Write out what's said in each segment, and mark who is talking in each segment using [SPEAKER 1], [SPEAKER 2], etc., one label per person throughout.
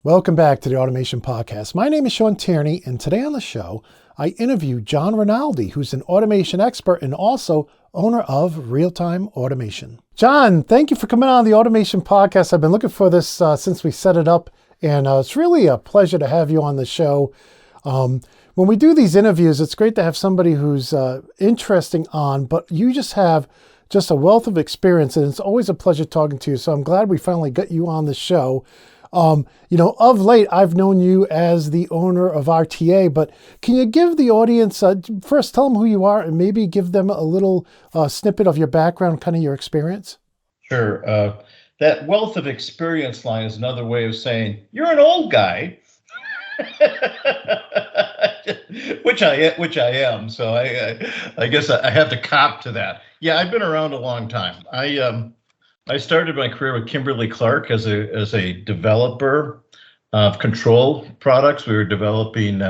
[SPEAKER 1] Welcome back to the Automation Podcast. My name is Shawn, and today on the show, I interview John Rinaldi, who's an automation expert and also owner of Real-Time Automation. John, thank you for coming on the Automation Podcast. I've been looking for this since we set it up, and it's really a pleasure to have you on the show. When we do these interviews, it's great to have somebody who's interesting on, but you just have just a wealth of experience, and it's always a pleasure talking to you. So I'm glad we finally got you on the show. Of late, I've known you as the owner of RTA, but can you give the audience, first tell them who you are and maybe give them a little snippet of your background, kind of your experience?
[SPEAKER 2] Sure. That wealth of experience line is another way of saying you're an old guy, which I am. So I guess I have to cop to that. Yeah, I've been around a long time. I started my career with Kimberly-Clark as a developer of control products. We were developing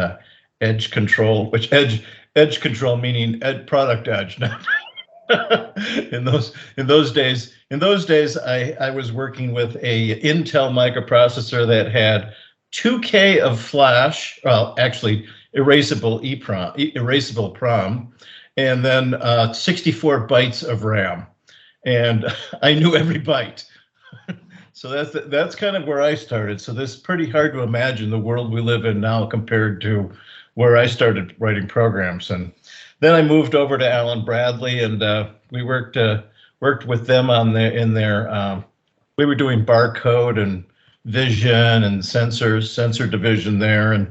[SPEAKER 2] edge control, which edge control meaning product edge. in those days, I was working with a Intel microprocessor that had 2K of flash, well, actually erasable PROM, and then 64 bytes of RAM. And I knew every byte. So that's kind of where I started. So this is pretty hard to imagine the world we live in now compared to where I started writing programs. And then I moved over to Allen Bradley, and we worked with them we were doing barcode and vision and sensor division there. And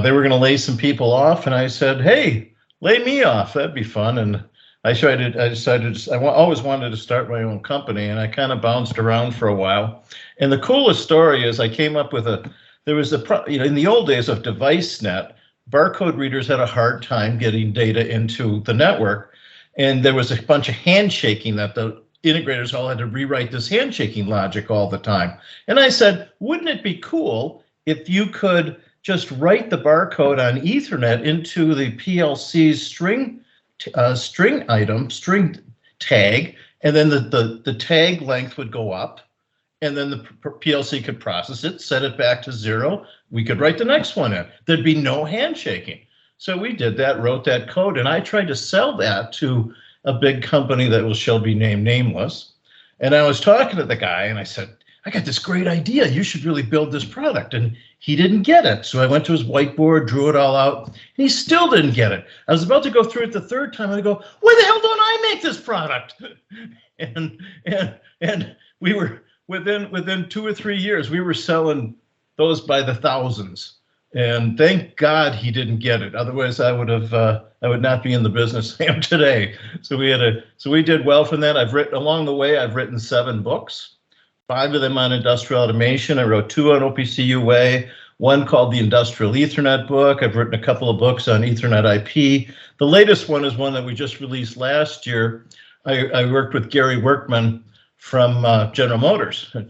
[SPEAKER 2] they were going to lay some people off, and I said, hey, lay me off. That'd be fun. And I always wanted to start my own company, and I kind of bounced around for a while. And the coolest story is I came up with in the old days of DeviceNet, barcode readers had a hard time getting data into the network. And there was a bunch of handshaking that the integrators all had to rewrite this handshaking logic all the time. And I said, wouldn't it be cool if you could just write the barcode on Ethernet into the PLC's string tag, and then the tag length would go up, and then the PLC could process it, set it back to 0. We could write the next one in. There'd be no handshaking. So we did that, wrote that code, and I tried to sell that to a big company that shall be named nameless. And I was talking to the guy, and I said, I got this great idea. You should really build this product. And he didn't get it. So I went to his whiteboard, drew it all out, and he still didn't get it. I was about to go through it the third time, and I go, why the hell don't I make this product? And we were within 2 or 3 years, we were selling those by the thousands. And thank God he didn't get it. Otherwise, I would not be in the business I am today. So we did well from that. Along the way, I've written 7 books. 5 of them on industrial automation. I wrote 2 on OPC UA, 1 called the Industrial Ethernet book. I've written a couple of books on Ethernet IP. The latest one is one that we just released last year. I worked with Gary Workman from General Motors. A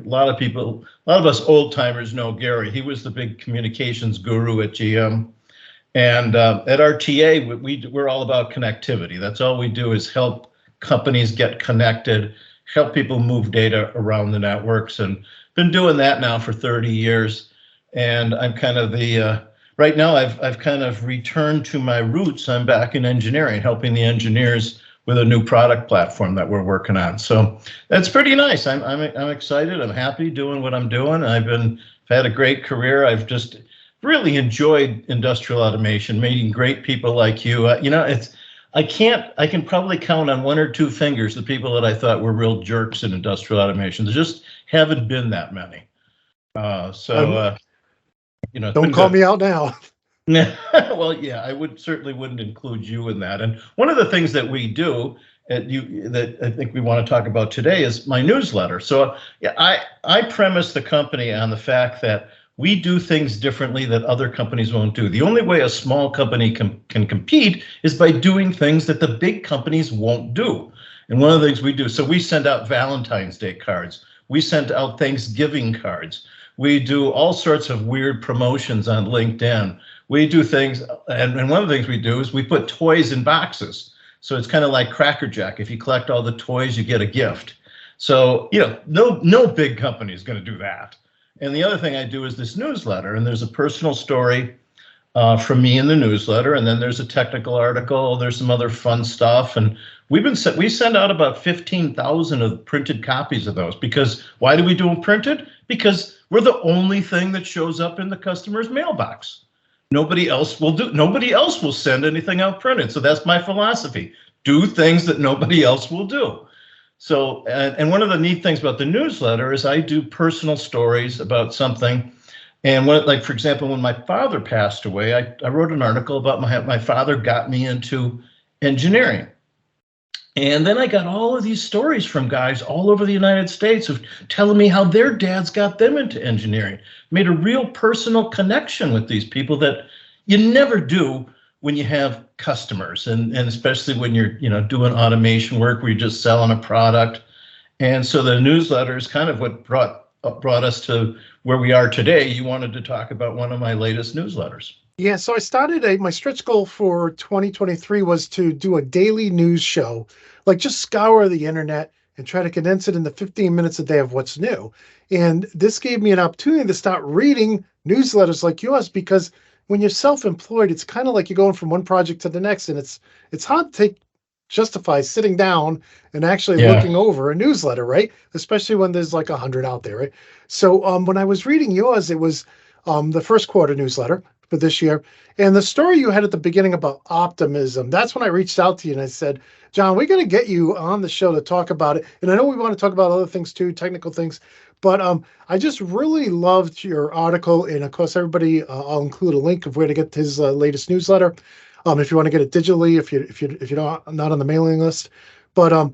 [SPEAKER 2] lot of us old timers know Gary. He was the big communications guru at GM. And at RTA, we're all about connectivity. That's all we do is help companies get connected, help people move data around the networks, and been doing that now for 30 years. And I'm kind of right now I've kind of returned to my roots. I'm back in engineering, helping the engineers with a new product platform that we're working on. So that's pretty nice. I'm excited. I'm happy doing what I'm doing. I've had a great career. I've just really enjoyed industrial automation, meeting great people like you. I can probably count on 1 or 2 fingers the people that I thought were real jerks in industrial automation. There just haven't been that many.
[SPEAKER 1] Don't call me out now.
[SPEAKER 2] Well, yeah, I wouldn't include you in that. And one of the things that we do that I think we want to talk about today is my newsletter. So yeah, I premise the company on the fact that we do things differently that other companies won't do. The only way a small company can compete is by doing things that the big companies won't do. And one of the things we do, so we send out Valentine's Day cards. We send out Thanksgiving cards. We do all sorts of weird promotions on LinkedIn. We do things, and one of the things we do is we put toys in boxes. So it's kind of like Cracker Jack. If you collect all the toys, you get a gift. So, no big company is going to do that. And the other thing I do is this newsletter, and there's a personal story from me in the newsletter, and then there's a technical article. There's some other fun stuff, and we send out about 15,000 of printed copies of those. Because why do we do them printed? Because we're the only thing that shows up in the customer's mailbox. Nobody else will send anything out printed. So that's my philosophy: do things that nobody else will do. So, and one of the neat things about the newsletter is I do personal stories about something. And like, for example, when my father passed away, I wrote an article about my father got me into engineering. And then I got all of these stories from guys all over the United States of telling me how their dads got them into engineering. Made a real personal connection with these people that you never do when you have customers, and especially when you're doing automation work where you're just selling a product. And so the newsletter is kind of what brought us to where we are today. You wanted to talk about one of my latest newsletters.
[SPEAKER 1] Yeah, so I started my stretch goal for 2023 was to do a daily news show, like just scour the internet and try to condense it into 15 minutes a day of what's new. And this gave me an opportunity to start reading newsletters like yours, because when you're self-employed, it's kind of like you're going from one project to the next, and it's hard to justify sitting down and actually looking over a newsletter, right? Especially when there's like 100 out there, right? So when I was reading yours, it was the first quarter newsletter for this year, and the story you had at the beginning about optimism. That's when I reached out to you and I said, John, we're going to get you on the show to talk about it. And I know we want to talk about other things too, technical things, but I just really loved your article. And of course, everybody, I'll include a link of where to get his latest newsletter. If you want to get it digitally, if you're not on the mailing list. But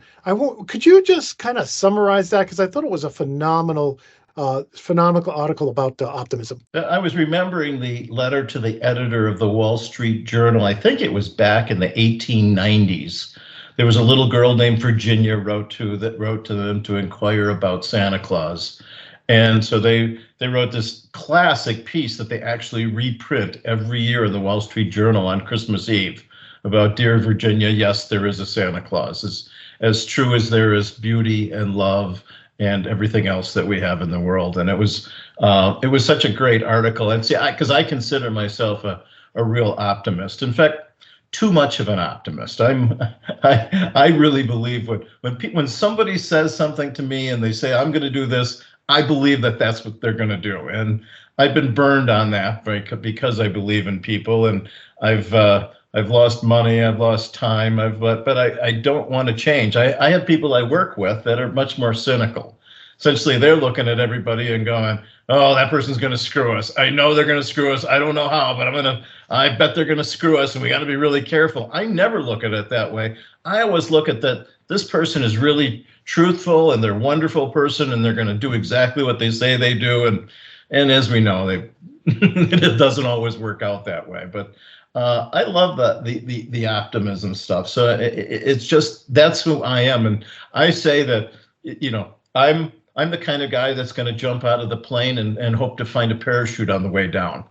[SPEAKER 1] could you just kind of summarize that? Because I thought it was a phenomenal article about optimism.
[SPEAKER 2] I was remembering the letter to the editor of the Wall Street Journal. I think it was back in the 1890s. There was a little girl named Virginia wrote to them to inquire about Santa Claus. And so they wrote this classic piece that they actually reprint every year in the Wall Street Journal on Christmas Eve about, Dear Virginia, yes, there is a Santa Claus. As true as there is beauty and love and everything else that we have in the world. And it was such a great article. And see, because I consider myself a real optimist. In fact, too much of an optimist. I really believe when somebody says something to me and they say, I'm going to do this, I believe that that's what they're going to do. And I've been burned on that because I believe in people, and I've lost money, I've lost time, but I don't want to change. I have people I work with that are much more cynical. Essentially, they're looking at everybody and going, oh, that person's going to screw us. I know they're going to screw us. I don't know how, but I bet they're going to screw us, and we got to be really careful. I never look at it that way. I always look at that this person is really truthful, and they're a wonderful person, and they're going to do exactly what they say they do. And as we know, it doesn't always work out that way. But I love the optimism stuff. So it's just, that's who I am. And I say that, I'm the kind of guy that's going to jump out of the plane and hope to find a parachute on the way down.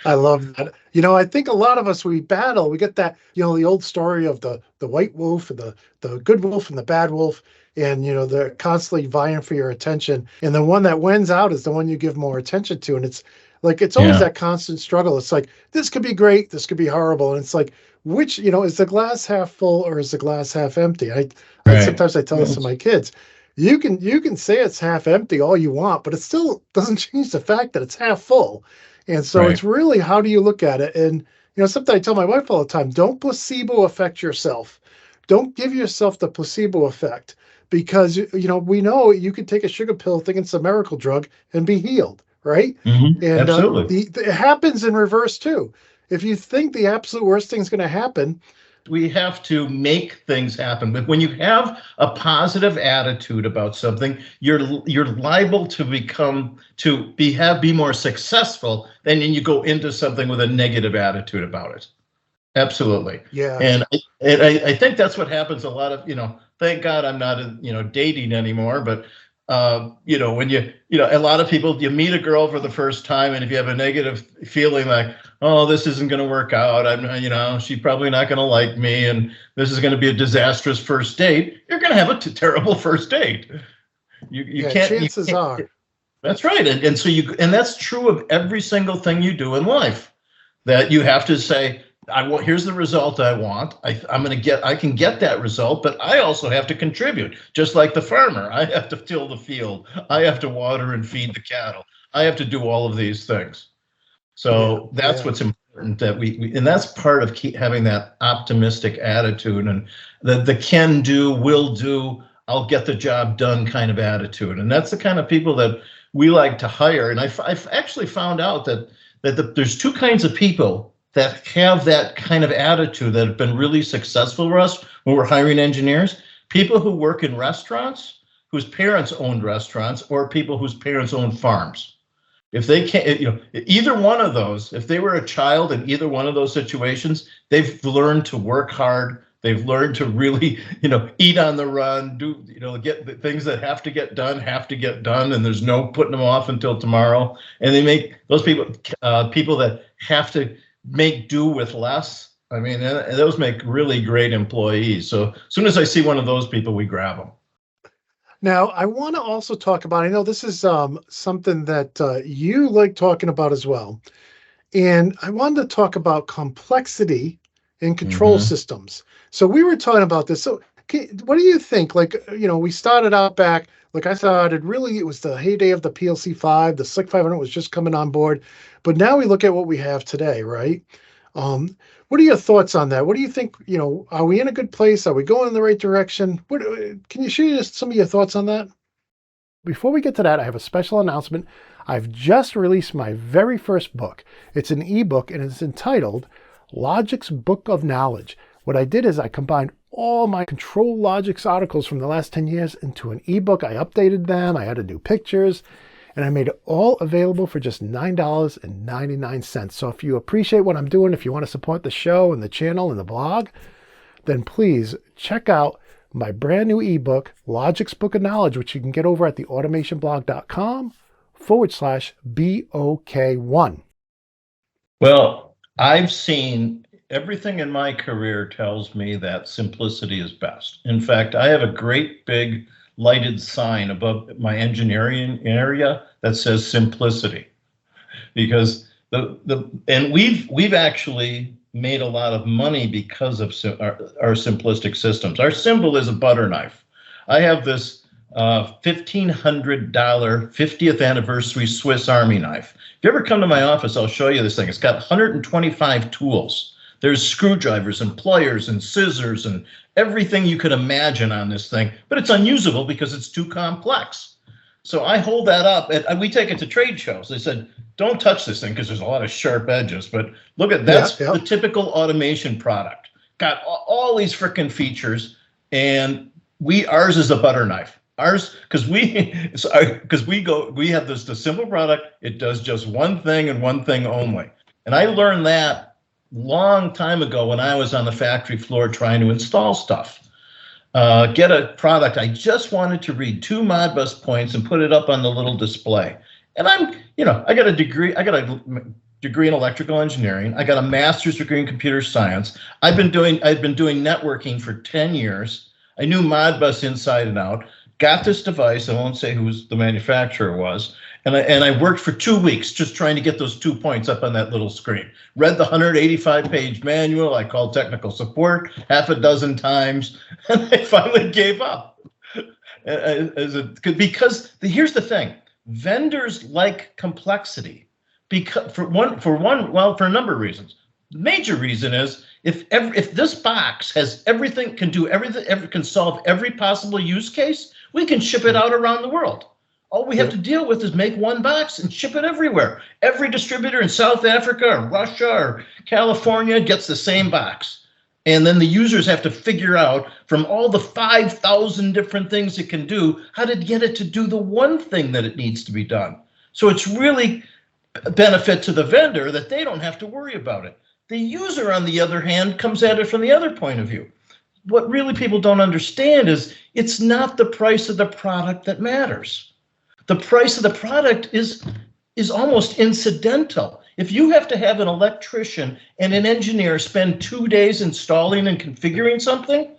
[SPEAKER 1] I love that. I think a lot of us, we battle. We get that, the old story of the white wolf and the good wolf and the bad wolf. And, they're constantly vying for your attention. And the one that wins out is the one you give more attention to. And it's like, it's always that constant struggle. It's like, this could be great, this could be horrible. And it's like, which, is the glass half full or is the glass half empty? Sometimes I tell this to my kids. You can say it's half empty all you want, but it still doesn't change the fact that it's half full. And so it's really, how do you look at it? And, something I tell my wife all the time, don't placebo affect yourself. Don't give yourself the placebo effect, because, we know you can take a sugar pill thinking it's a miracle drug and be healed, right?
[SPEAKER 2] Mm-hmm. And absolutely.
[SPEAKER 1] It happens in reverse too. If you think the absolute worst thing's going to happen,
[SPEAKER 2] we have to make things happen. But when you have a positive attitude about something, you're liable to be more successful than when you go into something with a negative attitude about it. Absolutely.
[SPEAKER 1] Yeah.
[SPEAKER 2] And I think that's what happens a lot of, thank God I'm not, dating anymore, but when a lot of people, you meet a girl for the first time, and if you have a negative feeling like, oh, this isn't going to work out, she's probably not going to like me, and this is going to be a disastrous first date, you're going to have a terrible first date. You can't.
[SPEAKER 1] Chances are.
[SPEAKER 2] That's right. And so and that's true of every single thing you do in life, that you have to say, here's the result I want. I can get that result, but I also have to contribute. Just like the farmer, I have to till the field. I have to water and feed the cattle. I have to do all of these things. So that's what's important, that and that's part of having that optimistic attitude, and the can do, will do, I'll get the job done kind of attitude. And that's the kind of people that we like to hire. And I've actually found out that there's two kinds of people that have that kind of attitude that have been really successful for us when we're hiring engineers. People who work in restaurants, whose parents owned restaurants, or people whose parents owned farms. If they can't, either one of those, if they were a child in either one of those situations, they've learned to work hard. They've learned to really, eat on the run, get the things that have to get done, and there's no putting them off until tomorrow. And they make those people that have to make do with less. I mean, and those make really great employees. So as soon as I see one of those people, we grab them.
[SPEAKER 1] Now, I want to also talk about, I know this is something that you like talking about as well. And I wanted to talk about complexity in control systems. So we were talking about this. So what do you think? Like, we started out back, like I started, really, it was the heyday of the PLC 5, the SLC 500 was just coming on board. But now we look at what we have today, right? What are your thoughts on that? What do you think, are we in a good place? Are we going in the right direction? Can you share some of your thoughts on that? Before we get to that, I have a special announcement. I've just released my very first book. It's an ebook, and it's entitled Logic's Book of Knowledge. What I did is I combined all my Control Logix articles from the last 10 years into an ebook. I updated them, I added new pictures, and I made it all available for just $9.99. So if you appreciate what I'm doing, if you want to support the show and the channel and the blog, then please check out my brand new ebook, Logic's Book of Knowledge, which you can get over at theautomationblog.com/BOK1.
[SPEAKER 2] Well, I've seen everything in my career tells me that simplicity is best. In fact, I have a great big lighted sign above my engineering area that says simplicity, because and we've actually made a lot of money because of our simplistic systems. Our symbol is a butter knife. I have this $1,500 50th anniversary Swiss Army knife. If you ever come to my office, I'll show you this thing. It's got 125 tools. There's screwdrivers and pliers and scissors and everything you could imagine on this thing, but it's unusable because it's too complex. So I hold that up, and we take it to trade shows. They said, don't touch this thing because there's a lot of sharp edges, but look at that's the typical automation product. Got all these freaking features, and ours is a butter knife. Ours, because we have the simple product. It does just one thing and one thing only. And I learned that long time ago when I was on the factory floor trying to install stuff. Get a product. I just wanted to read 2 Modbus points and put it up on the little display. And I got a degree. I got a degree in electrical engineering. I got a master's degree in computer science. I've been doing networking for 10 years. I knew Modbus inside and out. Got this device. I won't say who the manufacturer was. And I worked for 2 weeks just trying to get those 2 points up on that little screen. Read the 185-page manual. I called technical support half a dozen times, and I finally gave up. Because here's the thing: vendors like complexity. For a number of reasons. The major reason is if this box has everything, can do everything, can solve every possible use case, we can ship it out around the world. All we have to deal with is make one box and ship it everywhere. Every distributor in South Africa or Russia or California gets the same box. And then the users have to figure out from all the 5,000 different things it can do, how to get it to do the one thing that it needs to be done. So it's really a benefit to the vendor that they don't have to worry about it. The user, on the other hand, comes at it from the other point of view. What really people don't understand is it's not the price of the product that matters. The price of the product is almost incidental. If you have to have an electrician and an engineer spend 2 days installing and configuring something,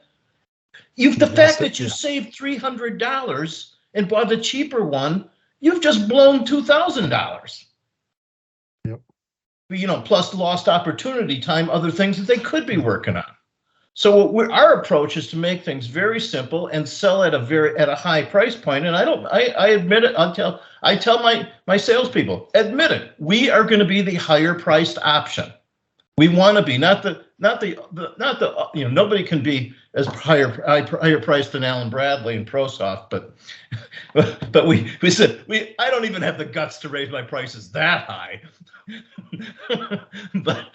[SPEAKER 2] the fact that you saved $300 and bought a cheaper one you've just blown $2,000.
[SPEAKER 1] Yep.
[SPEAKER 2] Plus lost opportunity time, other things that they could be working on. So our approach is to make things very simple and sell at a high price point. And I admit it. I tell my salespeople, admit it. We are going to be the higher priced option. We want to be not the nobody can be as higher priced than Allen Bradley and ProSoft, but we said I don't even have the guts to raise my prices that high. but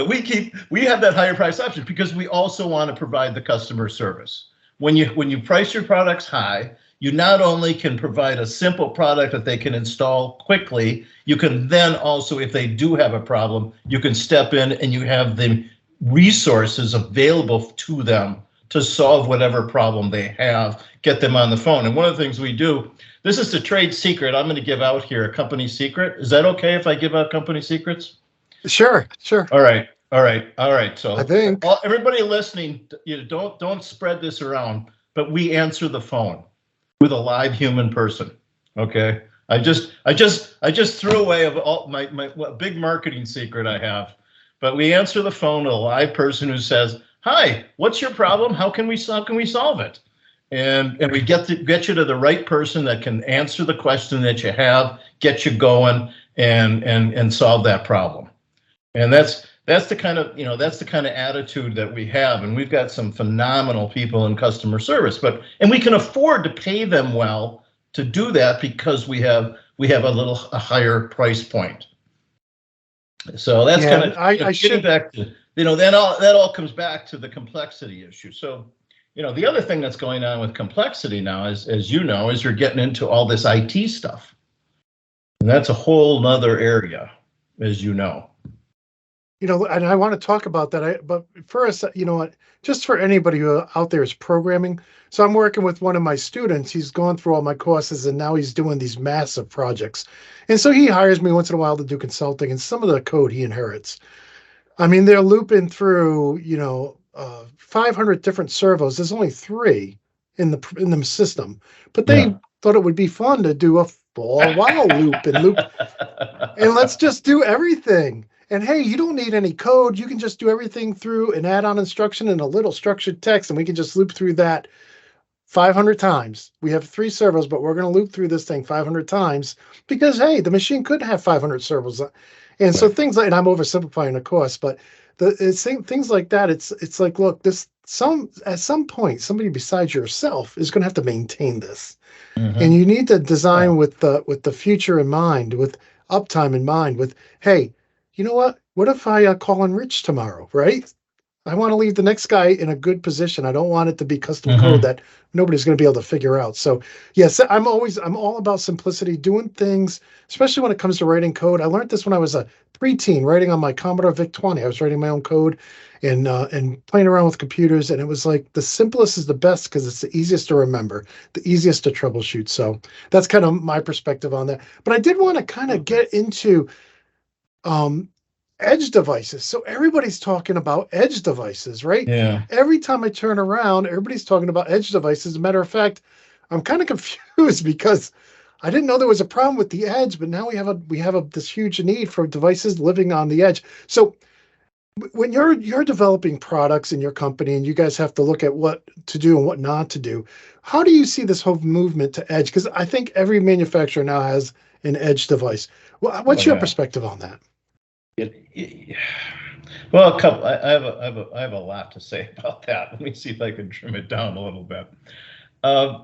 [SPEAKER 2] we have that higher price option because we also want to provide the customer service. When you price your products high, you not only can provide a simple product that they can install quickly, you can then also, if they do have a problem, you can step in and you have the resources available to them to solve whatever problem they have, get them on the phone. And one of the things we do, this is the trade secret I'm going to give out here, a company secret. Is that okay if I give out company secrets?
[SPEAKER 1] Sure.
[SPEAKER 2] All right. So
[SPEAKER 1] I think
[SPEAKER 2] everybody listening, don't spread this around, but we answer the phone with a live human person. Okay. I just threw away of all my big marketing secret I have, but we answer the phone to a live person who says, "Hi, what's your problem? How can we solve it?" And we get you to the right person that can answer the question that you have, get you going, and solve that problem. And that's the kind of attitude that we have, and we've got some phenomenal people in customer service, and we can afford to pay them well to do that because we have a higher price point. So that's getting back to that all comes back to the complexity issue. So the other thing that's going on with complexity now is, as you know, is you're getting into all this IT stuff, and that's a whole nother area, as you know.
[SPEAKER 1] And I want to talk about that. But first, just for anybody who out there is programming. So I'm working with one of my students. He's gone through all my courses, and now he's doing these massive projects. And so he hires me once in a while to do consulting, and some of the code he inherits. I mean, they're looping through, 500 different servos. There's only 3 in the system, but they thought it would be fun to do a full while loop, and let's just do everything. And hey, you don't need any code. You can just do everything through an add-on instruction and a little structured text, and we can just loop through that 500 times. We have 3 servos, but we're going to loop through this thing 500 times because, hey, the machine could have 500 servos. And so things like, and I'm oversimplifying the course, but things like that, it's like, look, at some point, somebody besides yourself is going to have to maintain this. Mm-hmm. And you need to design with the future in mind, with uptime in mind, with, hey, you know what? What if I call in Rich tomorrow, right? I want to leave the next guy in a good position. I don't want it to be custom code that nobody's going to be able to figure out. So yes, I'm all about simplicity, doing things, especially when it comes to writing code. I learned this when I was a preteen, writing on my Commodore VIC-20. I was writing my own code and playing around with computers. And it was like the simplest is the best because it's the easiest to remember, the easiest to troubleshoot. So that's kind of my perspective on that. But I did want to kind of get into edge devices. So everybody's talking about edge devices, right?
[SPEAKER 2] Yeah.
[SPEAKER 1] Every time I turn around, everybody's talking about edge devices. As a matter of fact, I'm kind of confused because I didn't know there was a problem with the edge, but now we have this huge need for devices living on the edge. So when you're developing products in your company and you guys have to look at what to do and what not to do, how do you see this whole movement to edge? Because I think every manufacturer now has an edge device. What's your perspective on that?
[SPEAKER 2] Well, I have a lot to say about that. Let me see if I can trim it down a little bit. I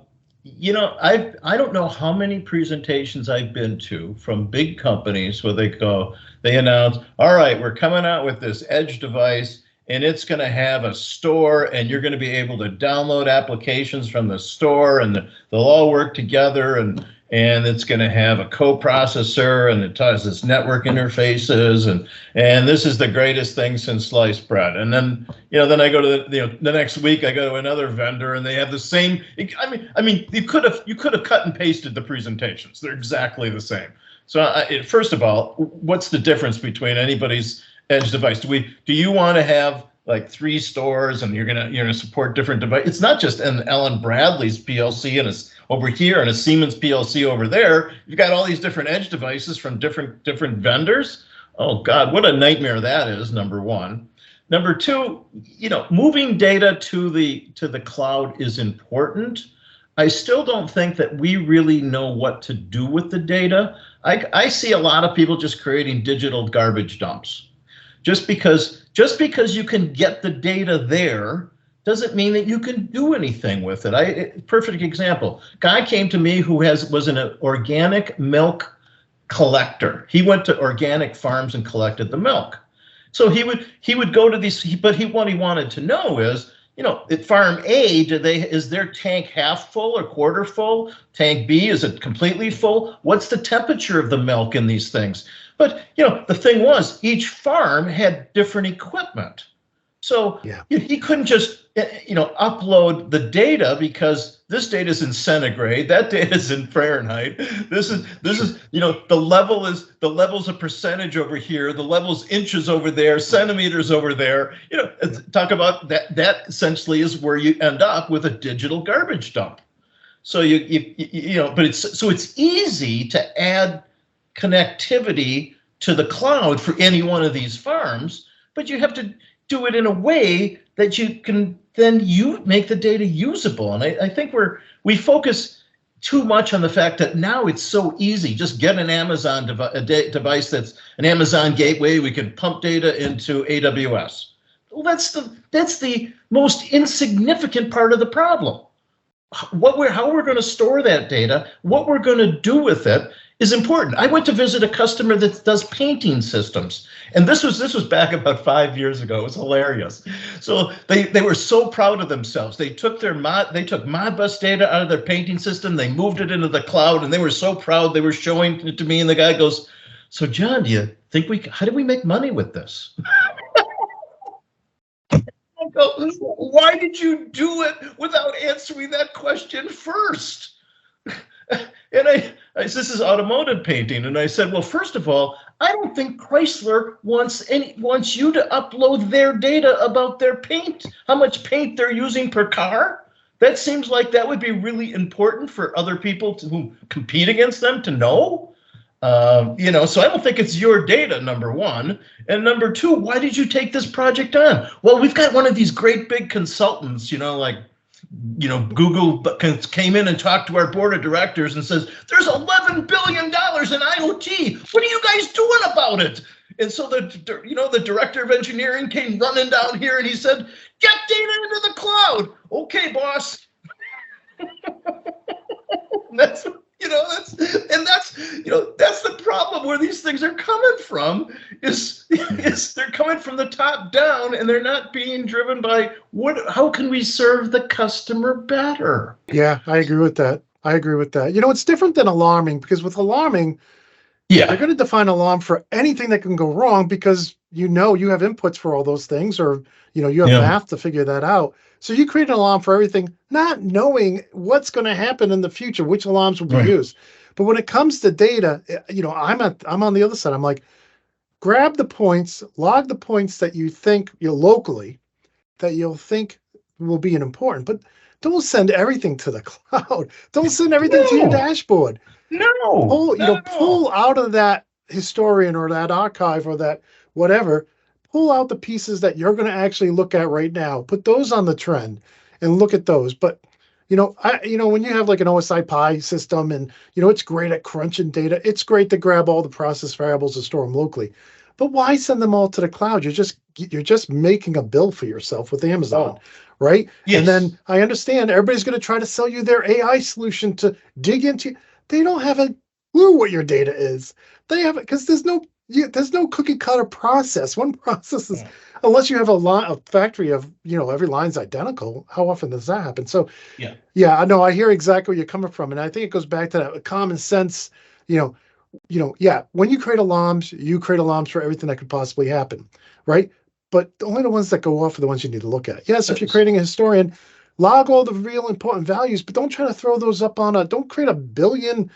[SPEAKER 2] don't know how many presentations I've been to from big companies where they announce, all right, we're coming out with this edge device and it's going to have a store and you're going to be able to download applications from the store and they'll all work together and it's going to have a coprocessor and it has its network interfaces and this is the greatest thing since sliced bread. And then I go to the next week I go to another vendor and they have the same. I mean you could have cut and pasted the presentations. They're exactly the same. So first of all, what's the difference between anybody's edge device? Do you want to have like 3 stores, and you're gonna support different devices. It's not just an Ellen Bradley's PLC and it's over here and a Siemens PLC over there. You've got all these different edge devices from different vendors. Oh God, what a nightmare that is, number one. Number two, moving data to the cloud is important. I still don't think that we really know what to do with the data. I see a lot of people just creating digital garbage dumps. Just because you can get the data there doesn't mean that you can do anything with it. Perfect example. Guy came to me who was an organic milk collector. He went to organic farms and collected the milk. So he would go to these, but what he wanted to know is, at farm A, is their tank half full or quarter full? Tank B, is it completely full? What's the temperature of the milk in these things? But the thing was, each farm had different equipment. So he couldn't just upload the data because this data is in centigrade, that data is in Fahrenheit. This is the level's a percentage over here, the level's inches over there, centimeters over there. Talk about that. That essentially is where you end up with a digital garbage dump. So but it's easy to add connectivity to the cloud for any one of these farms, but you have to do it in a way that you can then make the data usable. And I think we focus too much on the fact that now it's so easy. Just get an Amazon device that's an Amazon gateway. We can pump data into AWS. Well, that's the most insignificant part of the problem. How we're going to store that data, what we're going to do with it, is important. I went to visit a customer that does painting systems, and this was back about 5 years ago. It was hilarious. So they were so proud of themselves. They took Modbus data out of their painting system, they moved it into the cloud, and they were so proud. They were showing it to me, and the guy goes, "So John, do you think how do we make money with this?" I go, "Why did you do it without answering that question first?" And I said, "This is automotive painting." And I said, "Well, first of all, I don't think Chrysler wants you to upload their data about their paint, how much paint they're using per car. That seems like that would be really important for other people who compete against them to know. So I don't think it's your data, number one. And number two, why did you take this project on?" "Well, we've got one of these great big consultants, Google came in and talked to our board of directors and says, there's $11 billion in IoT. What are you guys doing about it?" And so the director of engineering came running down here and he said, "Get data into the cloud." "Okay, boss." That's the problem where these things are coming from is they're coming from the top down, and they're not being driven by how can we serve the customer better.
[SPEAKER 1] Yeah, I agree with that. It's different than alarming, because with alarming, they're going to define alarm for anything that can go wrong, because you have inputs for all those things, or you have math to figure that out. So you create an alarm for everything, not knowing what's going to happen in the future, which alarms will be used. But when it comes to data, I'm on the other side. I'm like, grab the points, log the points that you think locally that you'll think will be important, but don't send everything to the cloud. Don't send everything to your dashboard. Pull out of that historian or that archive or that whatever. Pull out the pieces that you're going to actually look at right now. Put those on the trend and look at those. But when you have like an OSI Pi system, and it's great at crunching data. It's great to grab all the process variables and store them locally. But why send them all to the cloud? You're just making a bill for yourself with Amazon, right? Yes. And then I understand everybody's going to try to sell you their AI solution to dig into. They don't have a clue what your data is. They have it because there's no cookie cutter process. One process is, unless you have a factory of, every line's identical. How often does that happen? So, I know, I hear exactly where you're coming from. And I think it goes back to that common sense, when you create alarms for everything that could possibly happen, right? But only the ones that go off are the ones you need to look at. Yes, if you're creating a historian, log all the real important values, but don't try to throw those up don't create 1 billion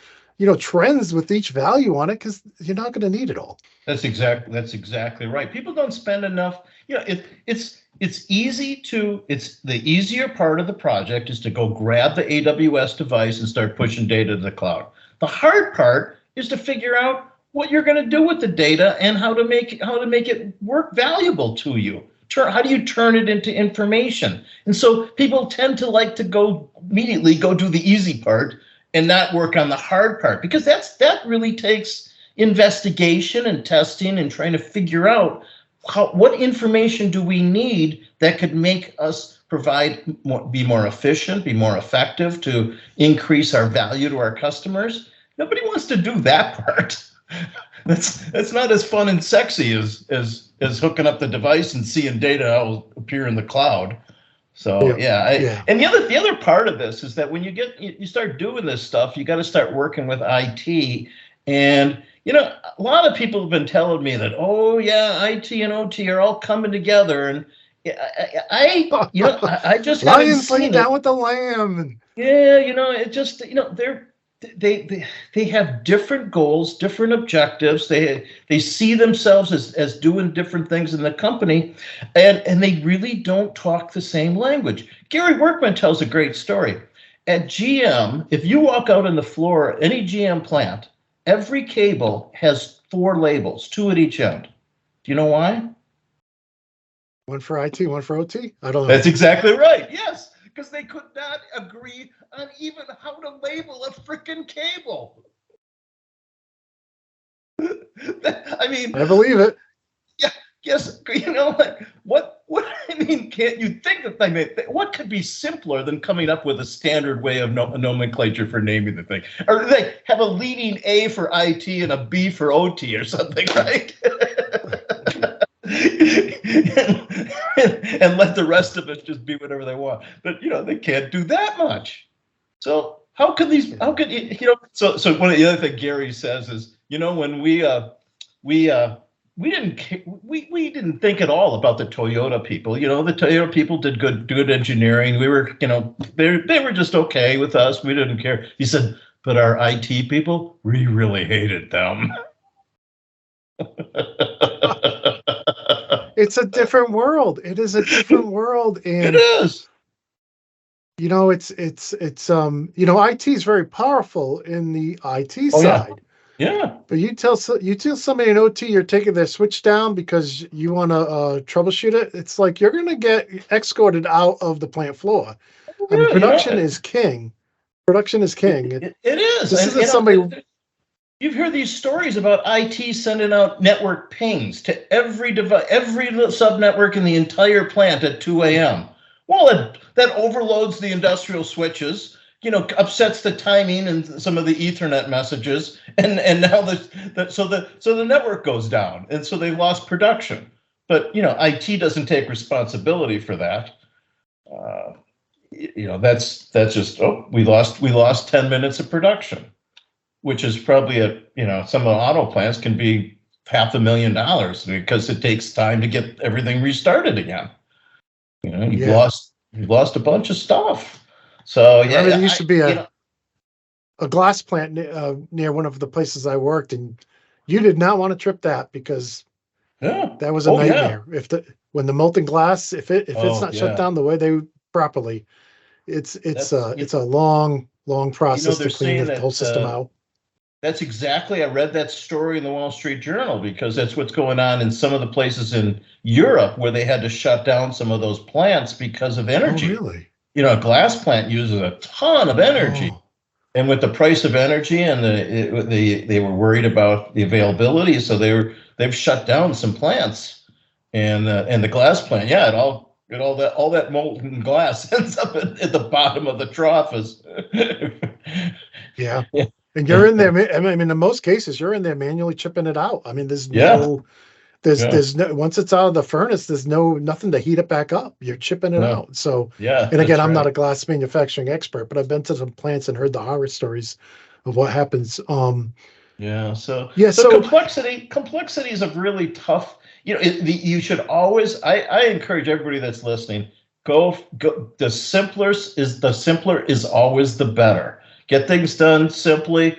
[SPEAKER 1] trends with each value on it, because you're not going to need it all.
[SPEAKER 2] That's exactly right. People don't spend enough. It's it's the easier part of the project is to go grab the AWS device and start pushing data to the cloud. The hard part is to figure out what you're going to do with the data and how to make it work valuable to you. How do you turn it into information? And so people tend to like to go do the easy part and not work on the hard part, because that really takes investigation and testing and trying to figure out what information do we need that could make us be more efficient, be more effective, to increase our value to our customers. Nobody wants to do that part. That's not as fun and sexy as hooking up the device and seeing data that will appear in the cloud. So and the other part of this is that when you start doing this stuff, you got to start working with IT. And a lot of people have been telling me that, oh yeah, IT and OT are all coming together, and I just haven't seen it.
[SPEAKER 1] Down with the lamb.
[SPEAKER 2] Yeah, it just they have different goals, different objectives. They see themselves as doing different things in the company, and they really don't talk the same language. Gary Workman tells a great story. At GM, if you walk out on the floor, any GM plant, every cable has 4 labels, 2 at each end. Do you know why?
[SPEAKER 1] One for IT, one for OT? I don't know.
[SPEAKER 2] That's exactly right. Yes, because they could not agree on even how to label a frickin' cable. I mean,
[SPEAKER 1] I believe it.
[SPEAKER 2] Yeah. Yes. What? I mean, can't you think that what could be simpler than coming up with a standard way of nomenclature for naming the thing? Or they have a leading A for IT and a B for OT or something, right? and let the rest of it just be whatever they want. But they can't do that much. So so one of the other things Gary says is, when we didn't think at all about the Toyota people. The Toyota people did good engineering. We were, they were just okay with us. We didn't care. He said, but our IT people, we really hated them.
[SPEAKER 1] It's a different world. It is a different world, and
[SPEAKER 2] it is.
[SPEAKER 1] It's IT is very powerful in the IT side.
[SPEAKER 2] Yeah.
[SPEAKER 1] But you tell somebody in OT you're taking their switch down because you want to troubleshoot it. It's like you're going to get escorted out of the plant floor. I mean, production is king. Production is king.
[SPEAKER 2] It is.
[SPEAKER 1] This isn't somebody.
[SPEAKER 2] You've heard these stories about IT sending out network pings to every device, every sub-network in the entire plant at 2 a.m. Well, that overloads the industrial switches, upsets the timing and some of the Ethernet messages, and now so the network goes down, and so they lost production. But IT doesn't take responsibility for that. That's just we lost 10 minutes of production, which is probably some of the auto plants can be $500,000 because it takes time to get everything restarted again. You've lost a bunch of stuff. So
[SPEAKER 1] there used to be a glass plant near one of the places I worked, and you did not want to trip that because that was a nightmare. Yeah. When the molten glass, if it's not shut down the way they properly, it's a long process to clean the whole system out.
[SPEAKER 2] That's exactly. I read that story in the Wall Street Journal because that's what's going on in some of the places in Europe where they had to shut down some of those plants because of energy.
[SPEAKER 1] Oh, really?
[SPEAKER 2] A glass plant uses a ton of energy, and with the price of energy and they were worried about the availability, so they've shut down some plants, and the glass plant, all that molten glass ends up at the bottom of the trough.
[SPEAKER 1] Yeah. And you're in there. I mean, in most cases, you're in there manually chipping it out. I mean, there's no, once it's out of the furnace, there's nothing to heat it back up. You're chipping it out. So, and again, I'm not a glass manufacturing expert, but I've been to some plants and heard the horror stories of what happens. So
[SPEAKER 2] complexity is a really tough. You should always. I encourage everybody that's listening. Go. The simpler is always the better. Get things done simply.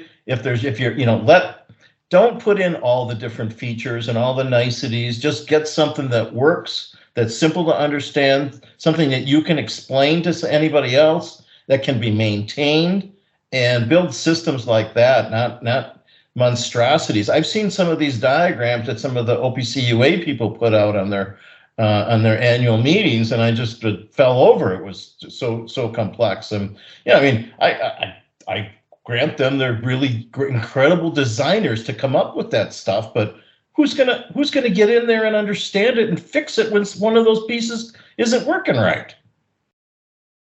[SPEAKER 2] Don't put in all the different features and all the niceties. Just get something that works that's simple to understand, something that you can explain to anybody else, that can be maintained, and build systems like that, not monstrosities. I've seen some of these diagrams that some of the OPCUA people put out on their annual meetings, and I just fell over. It was so complex. And yeah, I mean, I grant them they're really incredible designers to come up with that stuff, but who's gonna get in there and understand it and fix it when one of those pieces isn't working right?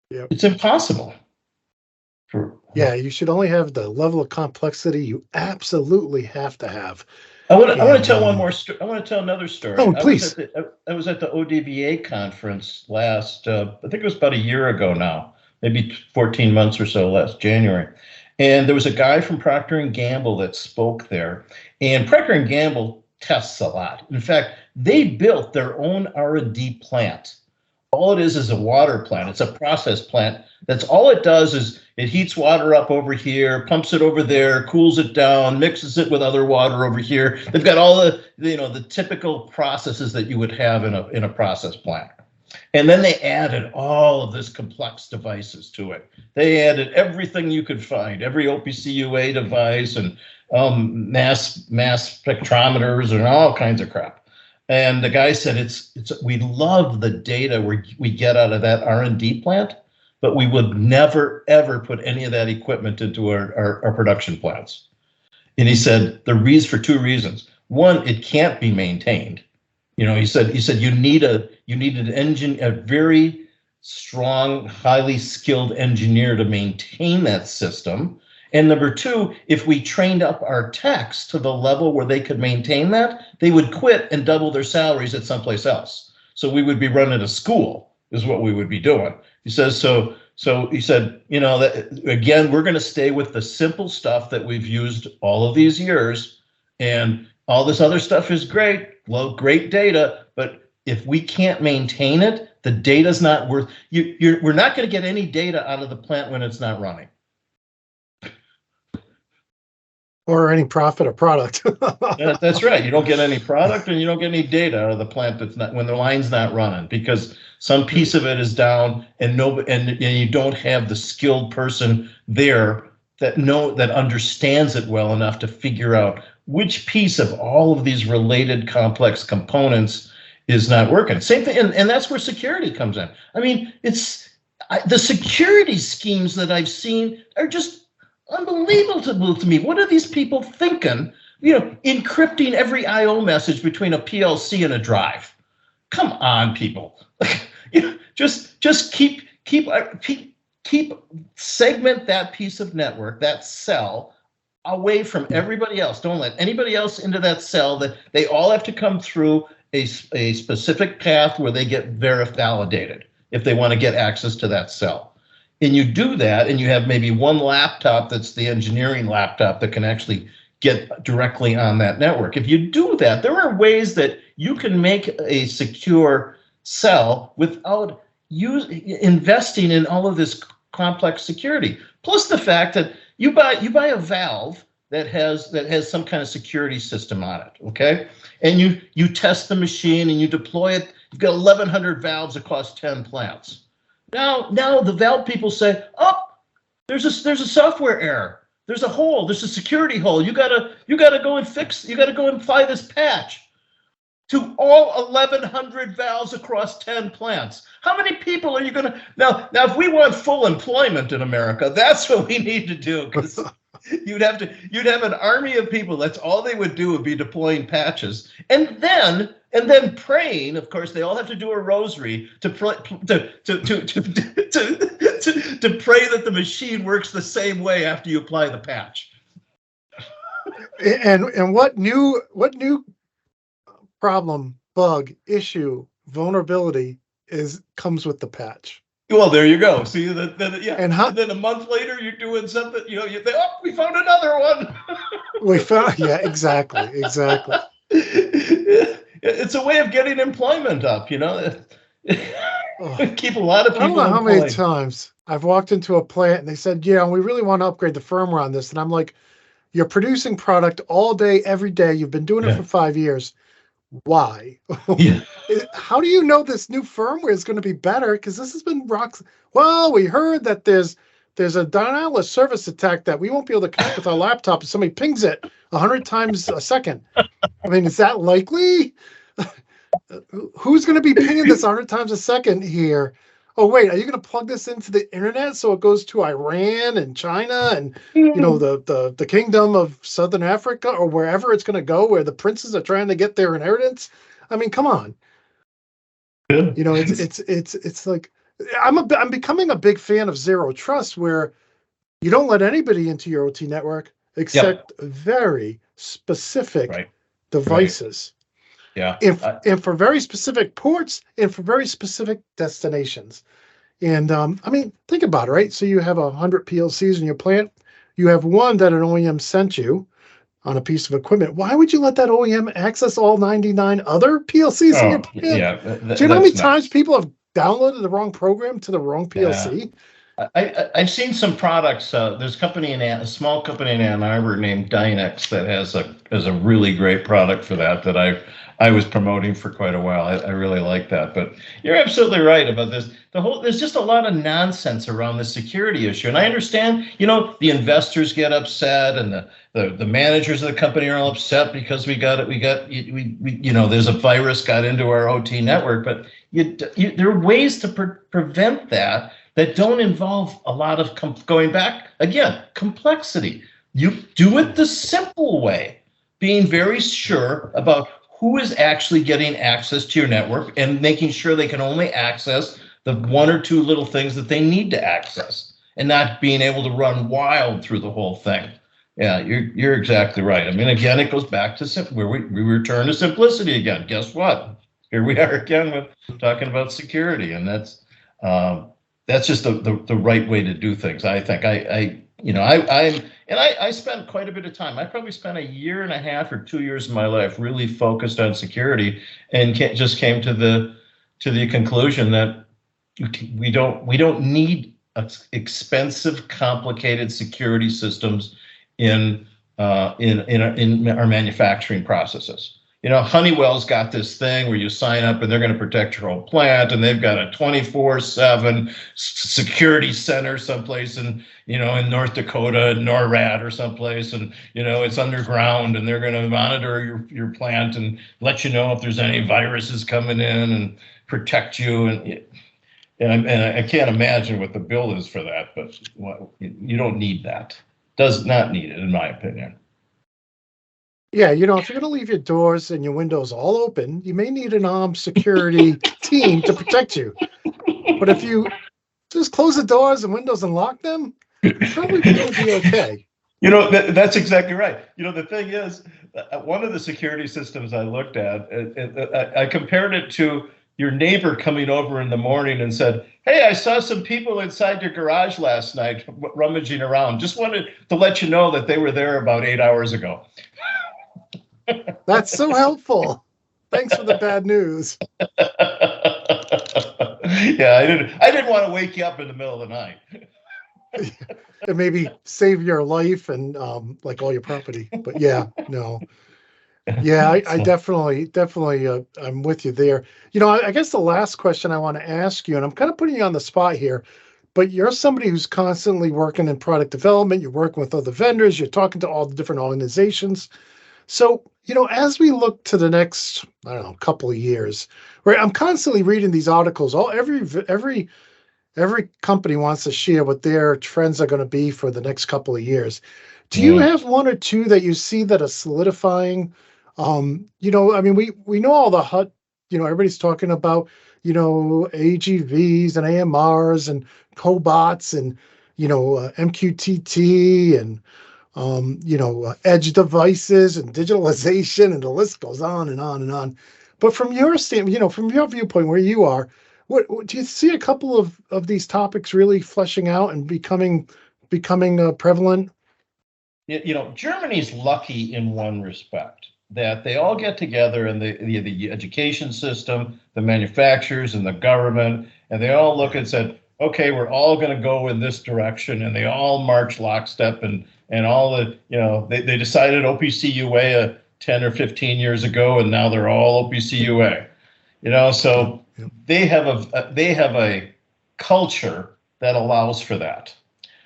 [SPEAKER 1] Yep.
[SPEAKER 2] It's impossible.
[SPEAKER 1] Yeah, you should only have the level of complexity you absolutely have to have.
[SPEAKER 2] I want to tell one more story. I want to tell another story.
[SPEAKER 1] Oh, please.
[SPEAKER 2] I was at the ODBA conference last, I think it was about a year ago now, maybe 14 months or so, last January. And there was a guy from Procter & Gamble that spoke there. And Procter & Gamble tests a lot. In fact, they built their own R&D plant. All it is a water plant. It's a process plant. That's all it does is it heats water up over here, pumps it over there, cools it down, mixes it with other water over here. They've got all the typical processes that you would have in a process plant. And then they added all of this complex devices to it. They added everything you could find, every OPCUA device and mass spectrometers and all kinds of crap. And the guy said, we love the data we get out of that R&D plant, but we would never, ever put any of that equipment into our production plants. And he said, for two reasons. One, it can't be maintained. He said you need an engine, a very strong, highly skilled engineer to maintain that system. And number two, if we trained up our techs to the level where they could maintain that, they would quit and double their salaries at someplace else. So we would be running a school, is what we would be doing. He says, so he said, that again, we're going to stay with the simple stuff that we've used all of these years, and all this other stuff is great, great data, but if we can't maintain it, the data's not worth. We're not going to get any data out of the plant when it's not running.
[SPEAKER 1] Or any profit or product.
[SPEAKER 2] That's right. You don't get any product and you don't get any data out of the plant when the line's not running, because some piece of it is down and you don't have the skilled person there that understands it well enough to figure out which piece of all of these related complex components is not working. Same thing, and that's where security comes in. I mean, the security schemes that I've seen are just unbelievable to me. What are these people thinking? Encrypting every I/O message between a PLC and a drive. Come on, people. Just keep segment that piece of network, that cell, away from everybody else. Don't let anybody else into that cell. That they all have to come through a specific path where they get validated if they want to get access to that cell. And you do that, and you have maybe one laptop that's the engineering laptop that can actually get directly on that network. If you do that, there are ways that you can make a secure cell without investing in all of this complex security. Plus the fact that you buy a valve that has some kind of security system on it, okay? And you test the machine and you deploy it. You've got 1,100 valves across 10 plants. Now the valve people say, oh, there's a software error. There's a hole. There's a security hole. You gotta go and fix. You gotta go and apply this patch to all 1,100 valves across 10 plants. How many people are you gonna now? If we want full employment in America, that's what we need to do, because you'd have an army of people. That's all they would do, would be deploying patches, and then praying. Of course, they all have to do a rosary to pray that the machine works the same way after you apply the patch.
[SPEAKER 1] And what new problem, bug, issue, vulnerability comes with the patch?
[SPEAKER 2] Well, there you go. See that? Yeah.
[SPEAKER 1] And
[SPEAKER 2] then a month later, you're doing something. You think, oh, we found another one.
[SPEAKER 1] Yeah, exactly.
[SPEAKER 2] It's a way of getting employment up. Keep a lot of people.
[SPEAKER 1] I don't know how many times I've walked into a plant and they said, "Yeah, we really want to upgrade the firmware on this," and I'm like, "You're producing product all day, every day. You've been doing it for 5 years. Why?
[SPEAKER 2] Yeah.
[SPEAKER 1] How do you know this new firmware is going to be better? Because this has been rocks. Well, we heard that there's a denial of service attack that we won't be able to connect with our laptop if somebody pings it 100 times a second. I mean, is that likely? Who's going to be pinging this 100 times a second here? Oh, wait, are you going to plug this into the internet so it goes to Iran and China and, the kingdom of Southern Africa or wherever it's going to go where the princes are trying to get their inheritance? I mean, come on. It's like I'm becoming a big fan of zero trust where you don't let anybody into your OT network except very specific
[SPEAKER 2] Right.
[SPEAKER 1] devices.
[SPEAKER 2] Yeah.
[SPEAKER 1] And for very specific ports and for very specific destinations. And I mean, think about it, right? So you have 100 PLCs in your plant. You have one that an OEM sent you on a piece of equipment. Why would you let that OEM access all 99 other PLCs in your plant?
[SPEAKER 2] Yeah.
[SPEAKER 1] Do you know how many times people have downloaded the wrong program to the wrong PLC?
[SPEAKER 2] I've seen some products. There's a small company in Ann Arbor named Dynex that has a really great product for that I was promoting for quite a while. I really like that. But you're absolutely right about this. There's just a lot of nonsense around the security issue, and I understand. The investors get upset, and the managers of the company are all upset because there's a virus got into our OT network. But there are ways to prevent that don't involve a lot of going back again, complexity. You do it the simple way, being very sure about who is actually getting access to your network and making sure they can only access the one or two little things that they need to access, and not being able to run wild through the whole thing. Yeah, you're exactly right. I mean, again, it goes back to where we return to simplicity again. Guess what? Here we are again with talking about security, and that's just the right way to do things. I think I spent quite a bit of time. I probably spent 1.5 years or 2 years of my life really focused on security, and just came to the conclusion that we don't need expensive, complicated security systems in our manufacturing processes. Honeywell's got this thing where you sign up and they're going to protect your whole plant, and they've got a 24/7 security center someplace in North Dakota, NORAD or someplace, and it's underground, and they're going to monitor your plant and let you know if there's any viruses coming in and protect you. And I can't imagine what the bill is for that, but you don't need that. Does not need it, in my opinion.
[SPEAKER 1] Yeah, if you're going to leave your doors and your windows all open, you may need an armed security team to protect you. But if you just close the doors and windows and lock them, you're probably going to be okay.
[SPEAKER 2] That's exactly right. The thing is, one of the security systems I looked at, I compared it to your neighbor coming over in the morning and said, "Hey, I saw some people inside your garage last night rummaging around. Just wanted to let you know that they were there about 8 hours ago."
[SPEAKER 1] That's so helpful. Thanks for the bad news.
[SPEAKER 2] Yeah, I didn't want to wake you up in the middle of the night.
[SPEAKER 1] And maybe save your life and like all your property. But yeah, no. Yeah, I definitely, I'm with you there. I guess the last question I want to ask you, and I'm kind of putting you on the spot here, but you're somebody who's constantly working in product development. You're working with other vendors. You're talking to all the different organizations. So, as we look to the next, I don't know, couple of years, right? I'm constantly reading these articles. Every company wants to share what their trends are going to be for the next couple of years. Do you have one or two that you see that are solidifying? I mean, we know all the HUD, everybody's talking about, AGVs and AMRs and cobots and, MQTT and, edge devices and digitalization, and the list goes on and on and on. But from your standpoint, from your viewpoint where you are, what do you see a couple of these topics really fleshing out and becoming prevalent?
[SPEAKER 2] Germany's lucky in one respect, that they all get together in the education system, the manufacturers, and the government, and they all look and said, okay, we're all going to go in this direction, and they all march lockstep, and all the, they decided OPC UA 10 or 15 years ago, and now they're all OPC-UA. So they have a culture that allows for that.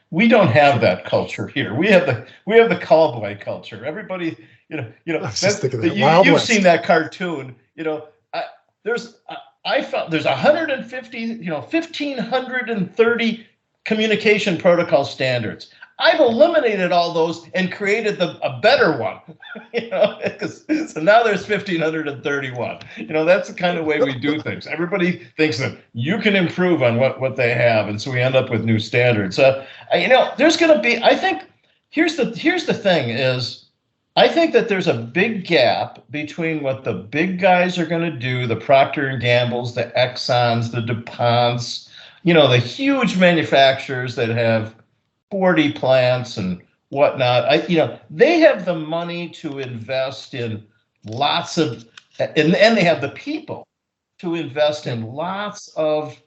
[SPEAKER 2] We don't have that culture here. We have the cowboy culture. Everybody, you've seen that cartoon. I found there's 150, 1,530 communication protocol standards. I've eliminated all those and created a better one. So now there's 1,531. That's the kind of way we do things. Everybody thinks that you can improve on what they have, and so we end up with new standards. There's going to be. I think here's the thing is, I think that there's a big gap between what the big guys are going to do, the Procter and Gambles, the Exxons, the DuPonts, the huge manufacturers that have 40 plants and whatnot. They have the money to invest in lots of, and they have the people to invest in lots of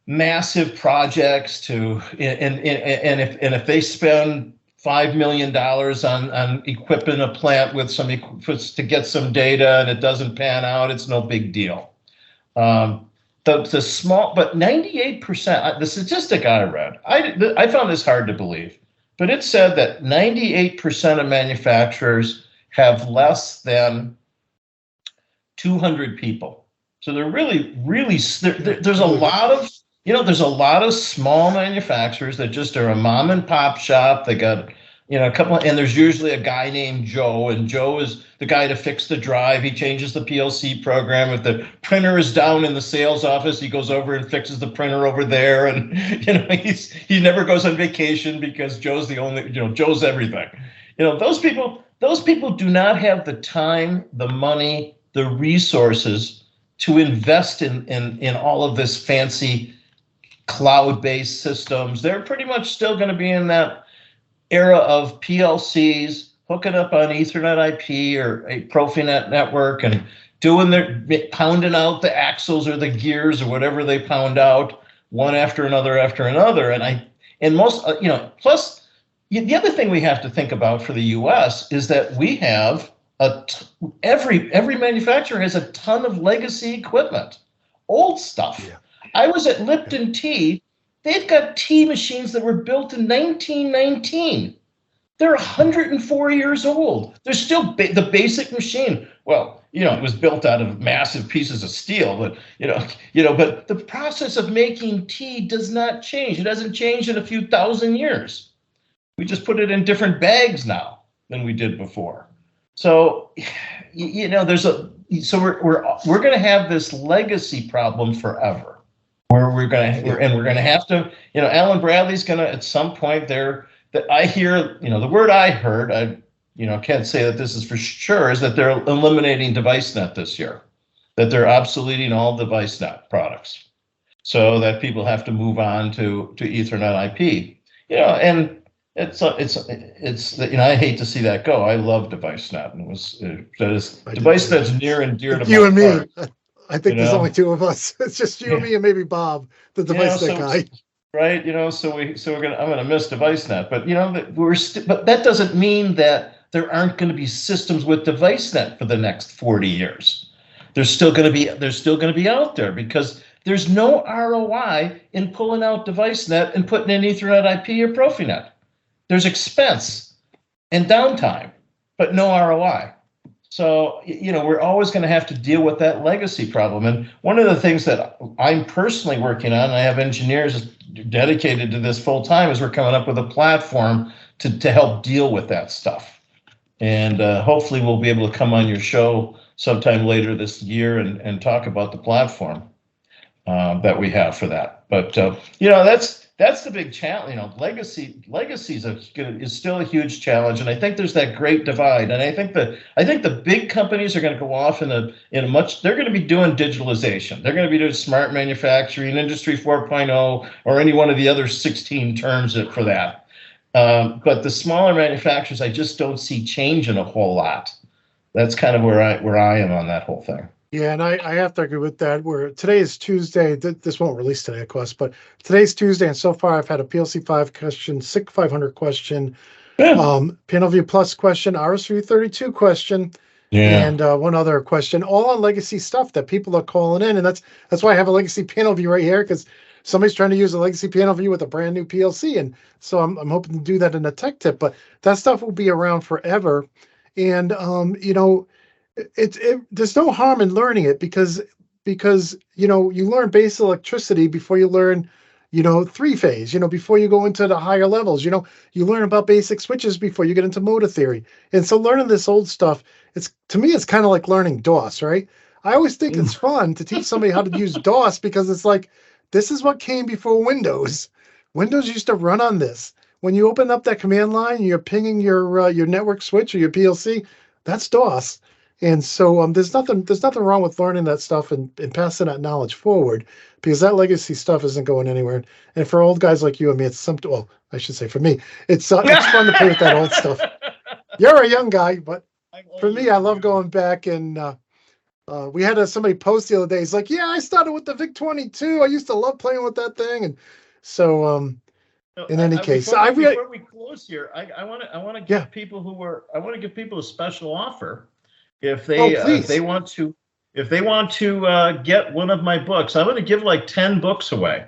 [SPEAKER 2] massive projects and if they spend $5 million on equipping a plant with to get some data and it doesn't pan out, it's no big deal. The small, but 98%, the statistic I read, I found this hard to believe, but it said that 98% of manufacturers have less than 200 people. So they're really, there's a lot of, there's a lot of small manufacturers that just are a mom and pop shop. They got, a couple, and there's usually a guy named Joe, and Joe is the guy to fix the drive. He changes the PLC program. If the printer is down in the sales office, he goes over and fixes the printer over there. And, he never goes on vacation because Joe's the only, Joe's everything. Those people do not have the time, the money, the resources to invest in all of this fancy cloud-based systems. They're pretty much still going to be in that era of PLCs hooking up on Ethernet IP or a Profinet network and pounding out the axles or the gears or whatever they pound out one after another. Plus the other thing we have to think about for the US is that we have every manufacturer has a ton of legacy equipment, old stuff. Yeah. I was at Lipton Tea. They've got tea machines that were built in 1919. They're 104 years old. They're still the basic machine. Well, it was built out of massive pieces of steel, but but the process of making tea does not change. It hasn't changed in a few thousand years. We just put it in different bags now than we did before. So, we're going to have this legacy problem forever. Where we're going to have to, Alan Bradley's going to, at some point there, that I hear, the word I heard, I can't say that this is for sure, is that they're eliminating DeviceNet this year, that they're obsoleting all DeviceNet products so that people have to move on to Ethernet IP, and it's I hate to see that go. I love DeviceNet, and DeviceNet's near and dear to
[SPEAKER 1] you and
[SPEAKER 2] heart.
[SPEAKER 1] Me. I think there's only two of us. It's just you and me and maybe Bob, the DeviceNet guy.
[SPEAKER 2] Right. I'm gonna miss DeviceNet, but but that doesn't mean that there aren't going to be systems with DeviceNet for the next 40 years. They're still going to be out there because there's no ROI in pulling out DeviceNet and putting in Ethernet IP or Profinet. There's expense and downtime, but no ROI. So, we're always going to have to deal with that legacy problem. And one of the things that I'm personally working on, and I have engineers dedicated to this full time, is we're coming up with a platform to help deal with that stuff. And hopefully we'll be able to come on your show sometime later this year and talk about the platform that we have for that. But, that's the big challenge. Legacy is still a huge challenge, and I think there's that great divide. And I think the big companies are going to go off in a much. They're going to be doing digitalization. They're going to be doing smart manufacturing, Industry 4.0, or any one of the other 16 terms for that. But the smaller manufacturers, I just don't see changing a whole lot. That's kind of where I am on that whole thing.
[SPEAKER 1] Yeah, and I have to agree with that. Today is Tuesday. This won't release today, of course, but today's Tuesday, and so far I've had a PLC 5 question, SIC 500 question, Panel View Plus question, RS332 question, and one other question, all on legacy stuff that people are calling in. And that's why I have a legacy panel view right here, because somebody's trying to use a legacy panel view with a brand new PLC. And so I'm hoping to do that in a tech tip, but that stuff will be around forever. And, there's no harm in learning it because, you learn basic electricity before you learn, three-phase, before you go into the higher levels, you learn about basic switches before you get into motor theory. And so learning this old stuff, to me, it's kind of like learning DOS, right? I always think it's fun to teach somebody how to use DOS because it's like, this is what came before Windows. Windows used to run on this. When you open up that command line, you're pinging your network switch or your PLC, that's DOS. And so there's nothing wrong with learning that stuff and passing that knowledge forward, because that legacy stuff isn't going anywhere. And for old guys like you and me, I should say for me, it's fun to play with that old stuff. You're a young guy, but for me, I love going back. And we had somebody post the other day. He's like, yeah, I started with the VIC-22. I used to love playing with that thing. And so in any case,
[SPEAKER 2] before we close here, I want to give people a special offer. If they want to get one of my books, I'm going to give like 10 books away.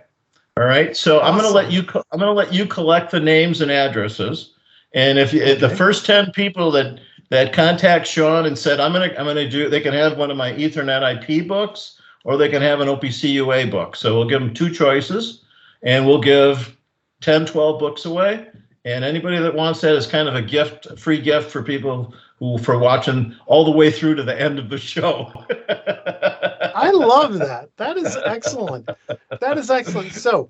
[SPEAKER 2] All right. So awesome. I'm going to let you collect the names and addresses. And if the first 10 people that contact Shawn and said, they can have one of my Ethernet IP books, or they can have an OPC UA book. So we'll give them two choices, and we'll give 10, 12 books away. And anybody that wants that is kind of a free gift for people for watching all the way through to the end of the show.
[SPEAKER 1] I love that. That is excellent. That is excellent. So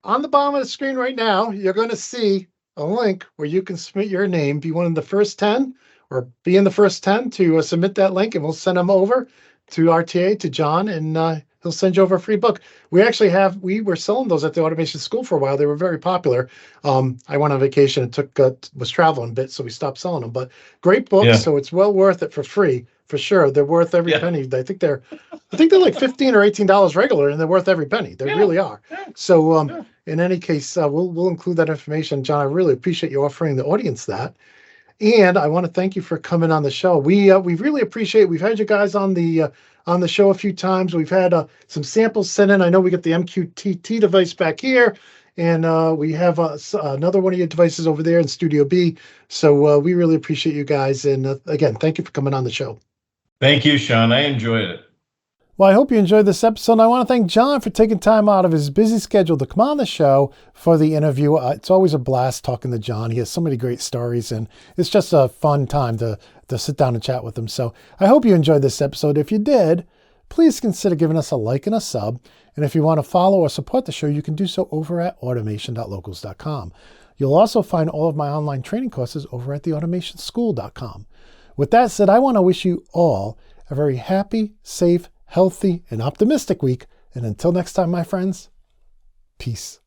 [SPEAKER 1] on the bottom of the screen right now, you're going to see a link where you can submit your name, be one of the first 10, or be in the first 10 to submit that link, and we'll send them over to RTA, to John, and he'll send you over a free book. We were selling those at the automation school for a while. They were very popular. I went on vacation and was traveling a bit, so we stopped selling them. But great books, so it's well worth it for free, for sure. They're worth every penny. I think they're like $15 or $18 regular, and they're worth every penny. They really are. So in any case, we'll include that information. John, I really appreciate you offering the audience that. And I want to thank you for coming on the show. We really appreciate it. We've had you guys on the show a few times. We've had some samples sent in. I know we got the MQTT device back here, and we have another one of your devices over there in Studio B. So we really appreciate you guys. And again, thank you for coming on the show.
[SPEAKER 2] Thank you, Shawn. I enjoyed it.
[SPEAKER 1] Well, I hope you enjoyed this episode. And I want to thank John for taking time out of his busy schedule to come on the show for the interview. It's always a blast talking to John. He has so many great stories, and it's just a fun time to sit down and chat with him. So I hope you enjoyed this episode. If you did, please consider giving us a like and a sub. And if you want to follow or support the show, you can do so over at automation.locals.com. You'll also find all of my online training courses over at theautomationschool.com. With that said, I want to wish you all a very happy, safe, healthy, and optimistic week. And until next time, my friends, peace.